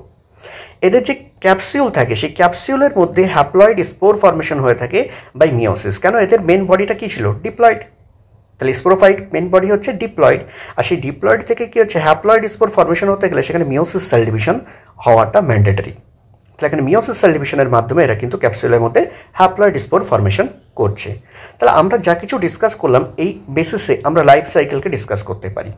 এদের যে ক্যাপসিউল থাকে সেই ক্যাপসিউলের মধ্যে হ্যাপ্লয়েড স্পোর ফর্মেশন হয়ে থাকে বাই মিওসিস। কেন, এদের মেন বডিটা কি ছিল, ডিপ্লয়েড। তাহলে স্পোরোফাইট মেন বডি হচ্ছে ডিপ্লয়েড, আর সেই ডিপ্লয়েড থেকে কি হচ্ছে হ্যাপ্লয়েড স্পোর ফর্মেশন হতে গেলে সেখানে মিওসিস সেল ডিভিশন হওয়াটা ম্যান্ডেটরি। তাহলে এখানে মিওসিস সেল ডিভিশনের মাধ্যমে এরা কিন্তু ক্যাপসুলের মধ্যে হ্যাপ্লয়েড স্পোর ফর্মেশন করছে। তাহলে আমরা যা কিছু ডিসকাস করলাম এই বেসিসে আমরা লাইফ সাইকেলকে ডিসকাস করতে পারি।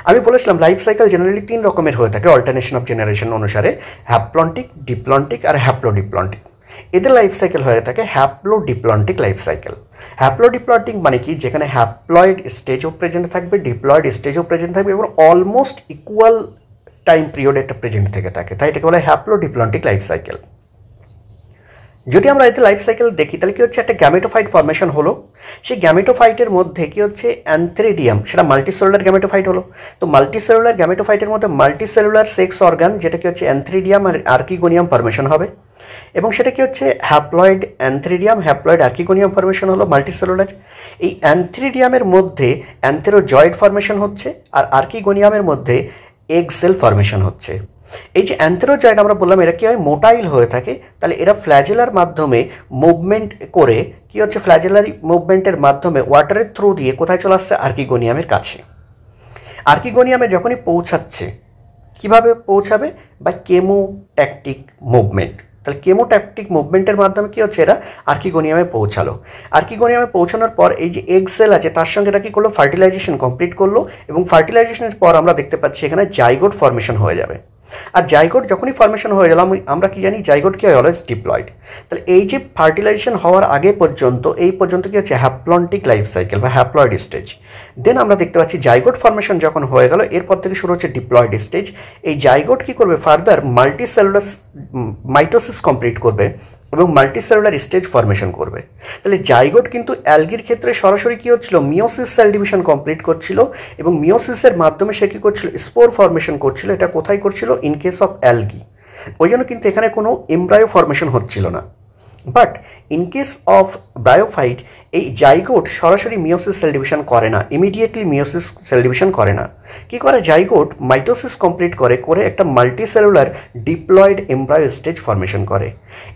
আমি বলেছিলাম লাইফ সাইকেল জেনারেলি 3 রকমের হয়ে থাকে অল্টারনেশন অফ জেনারেশন অনুসারে, হ্যাপ্লন্টিক, ডিপ্লন্টিক আর হ্যাপ্লোডিপ্লন্টিক। এদের লাইফ সাইকেল হয়ে থাকে হ্যাপ্লোডিপ্লন্টিক লাইফ সাইকেল। হ্যাপ্লোডিপ্লন্টিক মানে কি, যেখানে হ্যাপ্লয়েড স্টেজও প্রেজেন্ট থাকবে, ডিপ্লয়েড স্টেজও প্রেজেন্ট থাকবে এবং অলমোস্ট ইকুয়াল টাইম পিরিয়ড একটা প্রেজেন্ট থেকে থাকে, তাই এটাকে বলা হয় হ্যাপ্লোডিপ্লন্টিক লাইফ সাইকেল। যদি আমরা এতে লাইফ সাইকেল দেখি তাহলে কি হচ্ছে, একটা গ্যামেটোফাইট ফর্মেশন হলো, সেই গ্যামেটোফাইটের মধ্যে কি হচ্ছে অ্যান্থ্রেডিয়াম, সেটা মাল্টিসেলুলার গ্যামেটোফাইট হলো। তো মাল্টিসেলুলার গ্যামেটোফাইটের মধ্যে মাল্টিসেলুলার সেক্স অর্গান যেটা কি হচ্ছে অ্যান্থ্রেডিয়াম আর আর্কিগোনিয়াম ফর্মেশন হবে, এবং সেটা কি হচ্ছে হ্যাপ্লয়েড অ্যান্থ্রেডিয়াম হ্যাপ্লয়েড আর্কিগোনিয়াম ফর্মেশন হলো মাল্টিসেলুলার। এই অ্যান্থ্রেডিয়ামের মধ্যে অ্যান্থেরোজয়েড ফর্মেশন হচ্ছে আর আর্কিগোনিয়ামের মধ্যে এগ সেল ফর্মেশন হচ্ছে। এই যে অ্যান্থেরোজয়েড আমরা বললাম এরা কি হয়, মোটাইল হয়ে থাকে, তাহলে এরা ফ্ল্যাজেলার মাধ্যমে মুভমেন্ট করে কি হচ্ছে, ফ্ল্যাজেলারি মুভমেন্টের মাধ্যমে ওয়াটারের থ্রু দিয়ে কোথায় চলে আসছে, আর্কিগোনিয়ামের কাছে। আর্কিগোনিয়ামে যখনই পৌঁছাচ্ছে, কিভাবে পৌঁছাবে, বা কেমোট্যাকটিক মুভমেন্ট। তাহলে কেমোট্যাকটিক মুভমেন্টের মাধ্যমে কি হচ্ছে, এরা আর্কিগোনিয়ামে পৌঁছালো। আর্কিগোনিয়ামে পৌঁছানোর পর এই যে এগ সেল আছে তার সঙ্গে এটা কি করলো, ফার্টিলাইজেশন কমপ্লিট করলো, এবং ফার্টিলাইজেশনের পর আমরা দেখতে পাচ্ছি এখানে জাইগোট ফর্মেশন হয়ে যাবে। আর জাইগোট যখনই ফর্মেশন হয়ে গেল আমরা কি জানি, জাইগোট কি হয়, অলওয়েজ ডিপ্লয়েড। তাহলে এই যে ফার্টিলাইজেশন হওয়ার আগে পর্যন্ত এই পর্যন্ত কি হচ্ছে হ্যাপ্লন্টিক লাইফ সাইকেল বা হ্যাপ্লয়েড স্টেজ। দেন আমরা দেখতে পাচ্ছি জাইগোট ফর্মেশন যখন হয়ে গেল এরপর থেকে শুরু হচ্ছে ডিপ্লয়েড স্টেজ। এই জাইগোট কি করবে, ফার্দার মাল্টিসেলুলার মাইটোসিস কমপ্লিট করবে এবং মাল্টিসেলুলার স্টেজ ফর্মেশন করবে। তাহলে জাইগোট কিন্তু অ্যালগির ক্ষেত্রে সরাসরি কী হচ্ছিল, মিওসিস সেল ডিভিশন কমপ্লিট করছিল এবং মিওসিসের মাধ্যমে সে কী করছিল, স্পোর ফর্মেশন করছিল। এটা কোথায় করছিল, ইন কেস অফ অ্যালগি, ওই জন্য কিন্তু এখানে কোনো এমব্রায়ো ফর্মেশন হচ্ছিল না। But in case of bryophyte এই জাইগোট সরাসরি মিওসিস সেল ডিভিশন করে না, ইমিডিয়েটলি মিওসিস সেল ডিভিশন করে না। কি করে, জাইগোট মাইটোসিস কমপ্লিট করে একটা multicellular diploid embryo stage formation করে।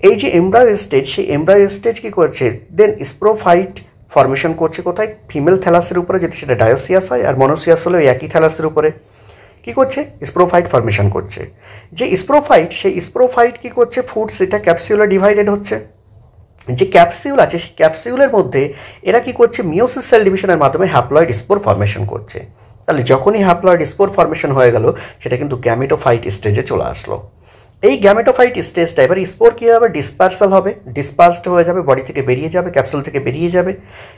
এই যে এমব্রায়ো স্টেজ, সেই এমব্রায়ো স্টেজ কী করছে, দেন স্প্রোফাইট ফর্মেশন করছে কোথায়, ফিমেল থ্যালাসের উপরে, যদি সেটা ডায়োসিয়াস হয়, আর মনোসিয়াস হলে ওই একই থ্যালাসের উপরে। কী করছে, স্প্রোফাইট ফর্মেশন করছে। যে স্প্রোফাইট, সেই স্প্রোফাইট কী করছে, ফুড সেটা ক্যাপসিউলে ডিভাইডেড হচ্ছে। যে ক্যাপসিউল আছে সেই ক্যাপসিউলের মধ্যে এরা কি করছে, মিওসিস সেল ডিভিশনের মাধ্যমে হ্যাপ্লয়েড স্পোর ফর্মেশন করছে। তাহলে যখনই হ্যাপ্লয়েড স্পোর ফর্মেশন হয়ে গেল সেটা কিন্তু গ্যামেটোফাইট স্টেজে চলে আসলো। এই গ্যামেটোফাইট স্টেজটা এবার স্পোর কী হবে, ডিসপার্সাল হবে, ডিসপার্সড হয়ে যাবে, বডি থেকে বেরিয়ে যাবে, ক্যাপসুল থেকে বেরিয়ে যাবে,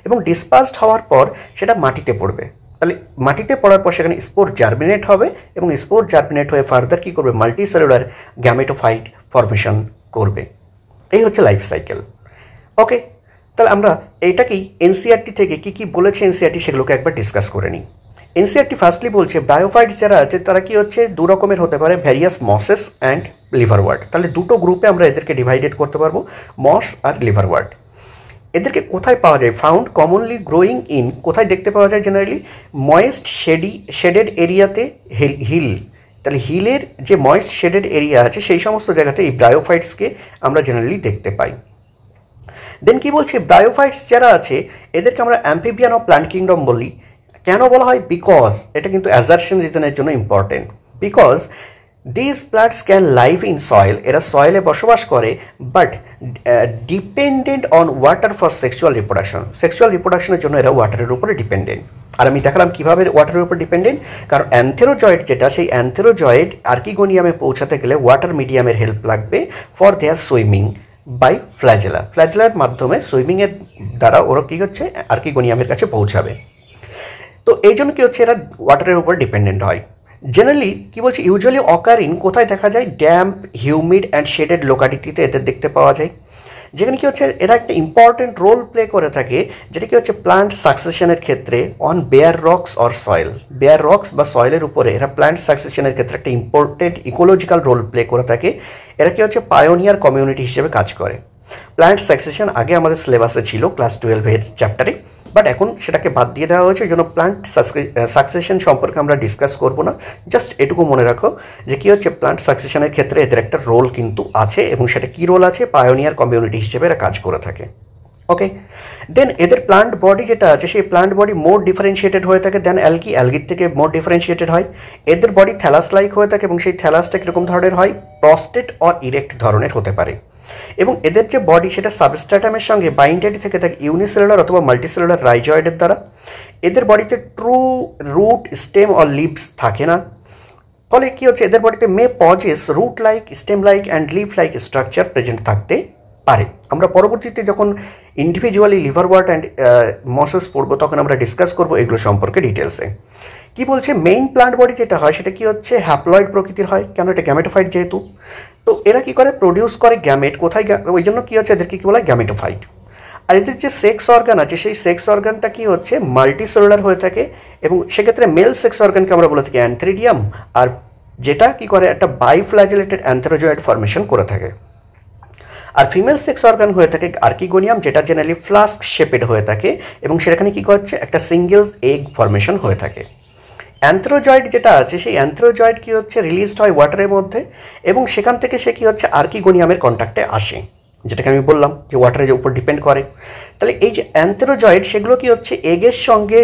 এবং ডিসপার্সড হওয়ার পর সেটা মাটিতে পড়বে। তাহলে মাটিতে পড়ার পর সেখানে স্পোর জার্মিনেট হবে এবং স্পোর জার্মিনেট হয়ে ফার্দার কী করবে, মাল্টিসেলুলার গ্যামেটোফাইট ফর্মেশন করবে। এই হচ্ছে লাইফ সাইকেল। ওকে, তাহলে আমরা এইটাকেই এনসিআরটি থেকে কী কী বলেছে এনসিআরটি সেগুলোকে একবার ডিসকাস করে নিই। এনসিআরটি ফার্স্টলি বলছে ব্রায়োফাইটস যারা আছে তারা কি হচ্ছে, দু রকমের হতে পারে, ভ্যারিয়াস মসেস অ্যান্ড লিভারওয়ার্ড। তাহলে দুটো গ্রুপে আমরা এদেরকে ডিভাইডেড করতে পারবো, মস আর লিভারওয়ার্ড। এদেরকে কোথায় পাওয়া যায়, ফাউন্ড কমনলি গ্রোয়িং ইন, কোথায় দেখতে পাওয়া যায়, জেনারেলি ময়েস্ট শেডেড এরিয়াতে, হিল। তাহলে হিলের যে ময়েস্ট শেডেড এরিয়া আছে সেই সমস্ত জায়গাতে এই ব্রায়োফাইটসকে আমরা জেনারেলি দেখতে পাই। দেন কি বলছে, ব্রায়োফাইটস যারা আছে এদেরকে আমরা অ্যাম্ফিবিয়ান অফ প্ল্যান্ট কিংডম বলি। কেন বলা হয়, বিকজ এটা কিন্তু অ্যাজারশন রিজনের জন্য important. Because this plants can live in soil, এরা সয়েলে বসবাস করে, but dependent on water for sexual reproduction. Sexual রিপ্রোডাকশনের জন্য এরা ওয়াটারের উপরে ডিপেন্ডেন্ট। আর আমি দেখালাম কীভাবে ওয়াটারের উপর ডিপেন্ডেন্ট, কারণ অ্যান্থেরোজয়েড যেটা, সেই অ্যান্থেরোজয়েড আর্কিগোনিয়ামে পৌঁছাতে গেলে ওয়াটার মিডিয়ামের হেল্প লাগবে for their swimming by flagella. ফ্ল্যাজেলার মাধ্যমে সুইমিংয়ের দ্বারা ওরা কী হচ্ছে, আর্কিগোনিয়ামের কাছে পৌঁছাবে। তো এই জন্য কী হচ্ছে, এরা ওয়াটারের উপর ডিপেন্ডেন্ট হয়। জেনারেলি কী বলছে, ইউজুয়ালি অকারিন কোথায় দেখা যায়, ড্যাম্প, হিউমিড অ্যান্ড শেডেড লোকালিটিতে এদের দেখতে পাওয়া যায়, যেখানে কী হচ্ছে এরা একটা ইম্পর্টেন্ট রোল প্লে করে থাকে, যেটা কী হচ্ছে প্লান্ট সাকসেশনের ক্ষেত্রে on bare rocks or soil. Bare rocks বা সয়েলের উপরে এরা প্লান্ট সাকসেশনের ক্ষেত্রে একটা ইম্পর্টেন্ট ইকোলজিক্যাল রোল প্লে করে থাকে। এরা কী হচ্ছে পায়োনিয়ার কমিউনিটি হিসেবে কাজ করে। প্লান্ট সাকসেশন আগে আমাদের সিলেবাসে ছিল ক্লাস 12-এর চ্যাপ্টারে, বাট এখন সেটাকে বাদ দিয়ে দেওয়া হয়েছে, ওই জন্য প্লান্ট সাকসেশন সম্পর্কে আমরা ডিসকাস করব না। জাস্ট এটুকু মনে রাখো যে কী হচ্ছে, প্লান্ট সাকসেশনের ক্ষেত্রে এদের একটা রোল কিন্তু আছে, এবং সেটা কী রোল আছে, পায়োনিয়ার কমিউনিটি হিসেবে এরা কাজ করে থাকে। ওকে, দেন এদের প্লান্ট বডি যেটা আছে সেই প্লান্ট বডি মোর ডিফারেন্সিয়েটেড হয়ে থাকে দেন অ্যালগি, অ্যালগির থেকে মোর ডিফারেন্সিয়েটেড হয়। এদের বডি থ্যালাস লাইক হয়ে থাকে এবং সেই থ্যালাসটা কীরকম ধরনের হয়, প্রস্টেট অর ইরেক্ট ধরনের হতে পারে। এবং এদের যে বডি সেটা সাবস্ট্রাটামের সঙ্গে বাইন্ডেড থেকে থাকে ইউনিসেলুলার অথবা মাল্টিসেলুলার রাইজয়েডের দ্বারা। এদের বডিতে true root, stem or leaves থাকে না। ফলে কী হচ্ছে, এদের বডিতে may possess root like, stem like and leaf like structure present থাকতে পারে। আমরা পরবর্তীতে যখন ইন্ডিভিজুয়ালি লিভারওয়ার্ট অ্যান্ড মসেস পড়বো তখন আমরা ডিসকাস করবো এগুলো সম্পর্কে ডিটেলসে। কি বলছে, মেইন প্লান্ট বডি যেটা হয় সেটা কি হচ্ছে হ্যাপ্লয়েড প্রকৃতির হয়, কেন এটা গ্যামেটোফাইট যেহেতু। তো এরা কি করে, প্রডিউস করে গ্যামেট, কোথায়, ওই জন্য কী হচ্ছে এদেরকে কী বলা হয়, গ্যামেটোফাইট। আর এদের যে সেক্স অর্গান আছে সেই সেক্স অর্গানটা কি হচ্ছে মাল্টিসেলুলার হয়ে থাকে, এবং সেক্ষেত্রে মেল সেক্স অর্গানকে আমরা বলে থাকি অ্যান্থ্রিডিয়াম, আর যেটা কি করে একটা বাইফ্ল্যাজেলেটেড অ্যান্থ্রোজয়েড ফর্মেশন করে থাকে। আর ফিমেল সেক্স অর্গান হয়ে থাকে আর্কিগোনিয়াম, যেটা জেনারেলি ফ্লাস্ক শেপেড হয়ে থাকে এবং সেখানে কী করছে একটা সিঙ্গেলস এগ ফর্মেশন হয়ে থাকে। অ্যান্থ্রোজয়েড যেটা আছে সেই অ্যান্থ্রোজয়েড কী হচ্ছে রিলিজড হয় ওয়াটারের মধ্যে, এবং সেখান থেকে সে কী হচ্ছে আর্কিগোনিয়ামের কন্ট্যাক্টে আসে, যেটাকে আমি বললাম যে ওয়াটারের উপর ডিপেন্ড করে। তাহলে এই যে অ্যান্থ্রোজয়েড সেগুলো কি হচ্ছে এগের সঙ্গে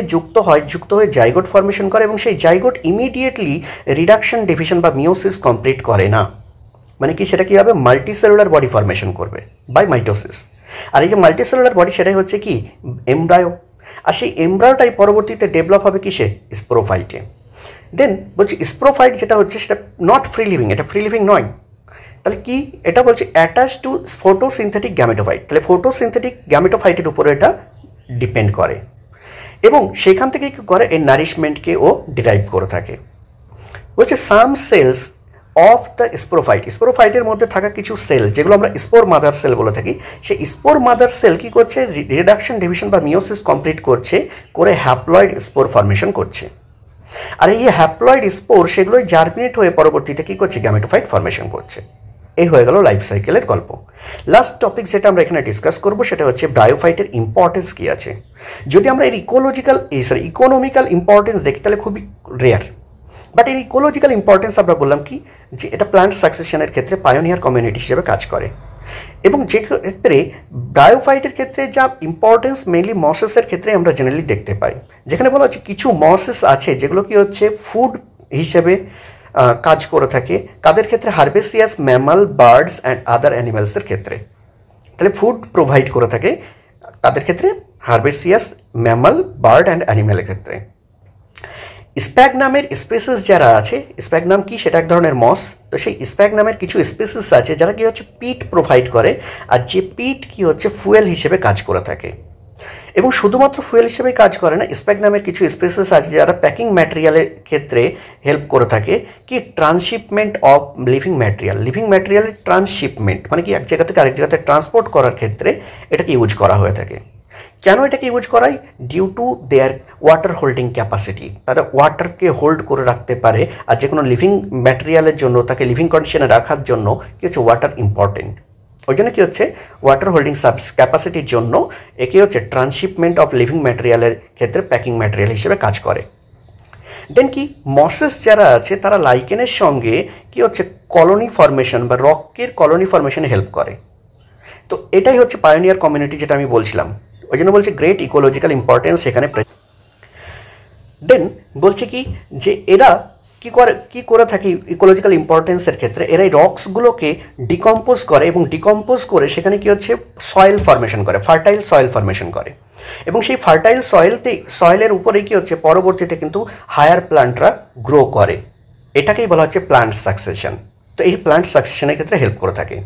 যুক্ত হয়ে জাইগোট ফর্মেশন করে, এবং সেই জাইগোট ইমিডিয়েটলি রিডাকশন, ডিভিশন বা মিওসিস কমপ্লিট করে না। মানে কি, সেটা কী হবে, মাল্টিসেলুলার বডি ফর্মেশন করবে বাই মাইটোসিস। আর এই যে মাল্টিসেলুলার বডি সেটাই হচ্ছে কি এমব্রায়ো, আর সেই এমব্রায়োটাই পরবর্তীতে ডেভেলপ হবে কিসে, স্পোরোফাইটে। দেন বলছি স্পোরোফাইট যেটা হচ্ছে সেটা নট ফ্রি লিভিং, এটা ফ্রি লিভিং নয়। তাহলে কি, এটা বলছে অ্যাটাচ টু ফটোসিনথেটিক গ্যামেটোফাইট, তাহলে ফটোসিনথেটিক গ্যামেটোফাইটের উপরে এটা ডিপেন্ড করে, এবং সেখান থেকে কী করে এই নারিশমেন্টকে ও ডিরাইভ করে থাকে। বলছে সাম সেলস অফ দ্য স্পোরোফাইট, স্পোরোফাইটের মধ্যে থাকা কিছু সেল যেগুলো আমরা স্পোর মাদার সেল বলে থাকি, সেই স্পোর মাদার সেল কী করছে, রিডাকশন, ডিভিশন বা মিওসিস কমপ্লিট করছে, করে হ্যাপ্লয়েড স্পোর ফর্মেশন করছে। আর এই হ্যাপ্লয়েড স্পোর সেগুলোই জার্মিনেট হয়ে পরবর্তীতে কী করছে, গ্যামেটোফাইট ফর্মেশন করছে। এই হয়ে গেল লাইফ সাইকেলের গল্প। লাস্ট টপিক যেটা আমরা এখানে ডিসকাস করবো সেটা হচ্ছে ব্রায়োফাইটের ইম্পর্টেন্স কী আছে। যদি আমরা এর ইকোনমিক্যাল ইম্পর্টেন্স দেখি তাহলে খুবই রেয়ার, বাট এর ইকোলজিক্যাল ইম্পর্টেন্স আমরা বললাম কি, যে এটা প্ল্যান্ট সাকসেশনের ক্ষেত্রে পায়োনিয়ার কমিউনিটি হিসেবে কাজ করে, এবং যে ক্ষেত্রে ব্রায়োফাইটের ক্ষেত্রে যা ইম্পর্টেন্স মেনলি মসেসের ক্ষেত্রে আমরা জেনারেলি দেখতে পাই, যেখানে বলা হচ্ছে কিছু মসেস আছে যেগুলো কি হচ্ছে ফুড হিসেবে কাজ করে থাকে, কাদের ক্ষেত্রে, হার্বেসিয়াস ম্যামাল, বার্ডস অ্যান্ড আদার অ্যানিমালসের ক্ষেত্রে। তাহলে ফুড প্রোভাইড করে থাকে তাদের ক্ষেত্রে, হার্বেসিয়াস ম্যামাল, বার্ড অ্যান্ড অ্যানিম্যালের ক্ষেত্রে। স্প্যাগনামের স্পেসিস যারা আছে, স্প্যাগনাম কি, সেটা এক ধরনের মস। তো সেই স্প্যাগনামের কিছু স্পেসিস আছে যারা কি হচ্ছে পিট প্রোভাইড করে, আর যে পিট কি হচ্ছে ফুয়েল হিসেবে কাজ করে থাকে। এবং শুধুমাত্র ফুয়েল হিসেবে কাজ করে না, স্প্যাগনামের কিছু স্পেসিস আছে যারা প্যাকিং ম্যাটেরিয়ালের ক্ষেত্রে হেল্প করে থাকে, কি ট্রান্সশিপমেন্ট অফ লিভিং ম্যাটেরিয়ালের ট্রান্সশিপমেন্ট, মানে কি এক জায়গা থেকে আরেক জায়গাতে ট্রান্সপোর্ট করার ক্ষেত্রে এটাকে ইউজ করা হয়ে থাকে। কেন এটাকে ইউজ করাই, due to their water holding capacity, তারা ওয়াটারকে হোল্ড করে রাখতে পারে, আর যে কোনো লিভিং ম্যাটেরিয়ালের জন্য তাকে লিভিং কন্ডিশনে রাখার জন্য কি হচ্ছে ওয়াটার ইম্পর্টেন্ট। ওই জন্য কী হচ্ছে ওয়াটার হোল্ডিং ক্যাপাসিটির জন্য একে হচ্ছে ট্রান্সশিপমেন্ট অফ লিভিং ম্যাটেরিয়ালের ক্ষেত্রে প্যাকিং ম্যাটেরিয়াল হিসেবে কাজ করে। দেন কি, মসেস যারা আছে তারা লাইকেনের সঙ্গে কি হচ্ছে কলোনি ফর্মেশন বা রকের কলোনি ফর্মেশনে হেল্প করে। তো এটাই হচ্ছে পায়োনিয়ার কমিউনিটি যেটা আমি বলছিলাম, ওই জন্য বলছে গ্রেট ইকোলজিক্যাল ইম্পর্টেন্স এখানে। দেন বলছে কি, যে এরা কি করে থাকে ইকোলজিক্যাল ইম্পর্টেন্সের ক্ষেত্রে, এরা এই রক্সগুলোকে ডিকম্পোজ করে, এবং ডিকম্পোজ করে সেখানে কি হচ্ছে সয়েল ফর্মেশন করে, ফার্টাইল সয়েল ফর্মেশন করে, এবং সেই ফার্টাইল সয়েলের উপরেই কি হচ্ছে পরবর্তীতে কিন্তু হায়ার প্লান্টরা গ্রো করে। এটাকেই বলা হচ্ছে প্লান্ট সাকসেশন। তো এই প্লান্ট সাকসেশনের ক্ষেত্রে হেল্প করে থাকে।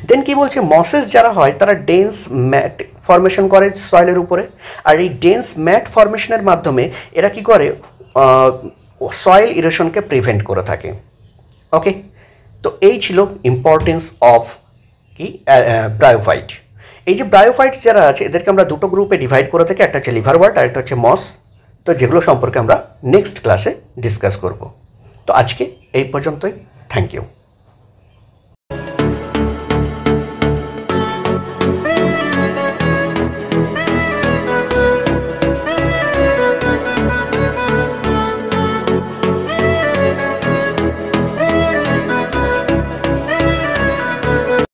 দেন কি বলছে, মসেস যারা হয় তারা ডেন্স ম্যাট ফর্মেশন করে সয়েলের উপরে, আর এই ডেন্স ম্যাট ফর্মেশনের মাধ্যমে এরা কি করে সয়েল ইরোশনকে প্রিভেন্ট করে থাকে। ওকে, তো এই ছিল ইম্পর্টেন্স অফ কি ব্রায়োফাইট। এই যে ব্রায়োফাইট যারা আছে এদেরকে আমরা দুটো গ্রুপে ডিভাইড করে থাকি, একটা হচ্ছে লিভারওয়ার্ট আর একটা হচ্ছে মস। তো যেগুলো সম্পর্কে আমরা নেক্সট ক্লাসে ডিসকাস করব। তো আজকে এই পর্যন্তই, থ্যাংক ইউ।